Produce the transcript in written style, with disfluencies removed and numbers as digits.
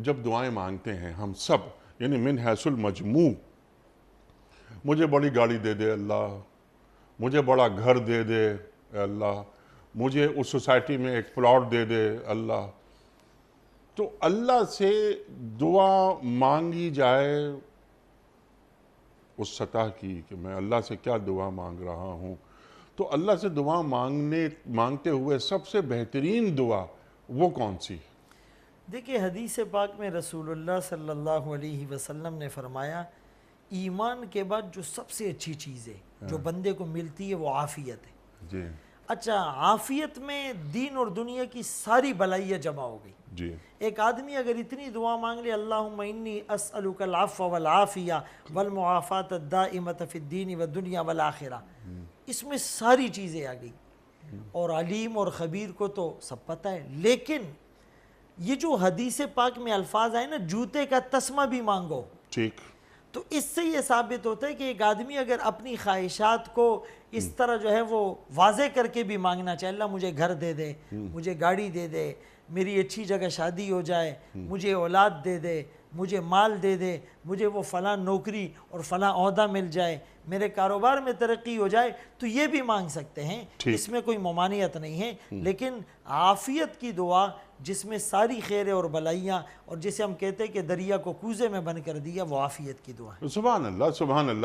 جب دعائیں مانگتے ہیں ہم سب، یعنی من حیث المجموع، مجھے بڑی گاڑی دے دے اللہ، مجھے بڑا گھر دے دے اے اللہ، مجھے اس سوسائٹی میں ایک پلاٹ دے دے اللہ، تو اللہ سے دعا مانگی جائے اس سطح کی کہ میں اللہ سے کیا دعا مانگ رہا ہوں، تو اللہ سے دعا مانگتے ہوئے سب سے بہترین دعا وہ کون سی؟ دیکھیں حدیث پاک میں رسول اللہ صلی اللہ علیہ وسلم نے فرمایا ایمان کے بعد جو سب سے اچھی چیز ہے جو بندے کو ملتی ہے وہ عافیت ہے۔ جی اچھا، عافیت میں دین اور دنیا کی ساری بلائیاں جمع ہو گئی۔ جی ایک آدمی اگر اتنی دعا مانگ لے اللہم انی اسألک العفو والعافیہ والمعافات الدائمۃ فی الدین والدنیا والآخرہ، اس میں ساری چیزیں آ گئی۔ اور علیم اور خبیر کو تو سب پتہ ہے، لیکن یہ جو حدیث پاک میں الفاظ آئے نا جوتے کا تسمہ بھی مانگو، ٹھیک، تو اس سے یہ ثابت ہوتا ہے کہ ایک آدمی اگر اپنی خواہشات کو اس طرح جو ہے وہ واضح کر کے بھی مانگنا چاہے، اللہ مجھے گھر دے دے، مجھے گاڑی دے دے، میری اچھی جگہ شادی ہو جائے، مجھے اولاد دے دے، مجھے مال دے دے، مجھے وہ فلاں نوکری اور فلاں عہدہ مل جائے، میرے کاروبار میں ترقی ہو جائے، تو یہ بھی مانگ سکتے ہیں، اس میں کوئی ممانعت نہیں ہے۔ لیکن عافیت کی دعا جس میں ساری خیر اور بلائیاں، اور جسے ہم کہتے ہیں کہ دریا کو کوزے میں بند کر دیا، وہ عافیت کی دعا ہے۔ سبحان اللہ، سبحان اللہ۔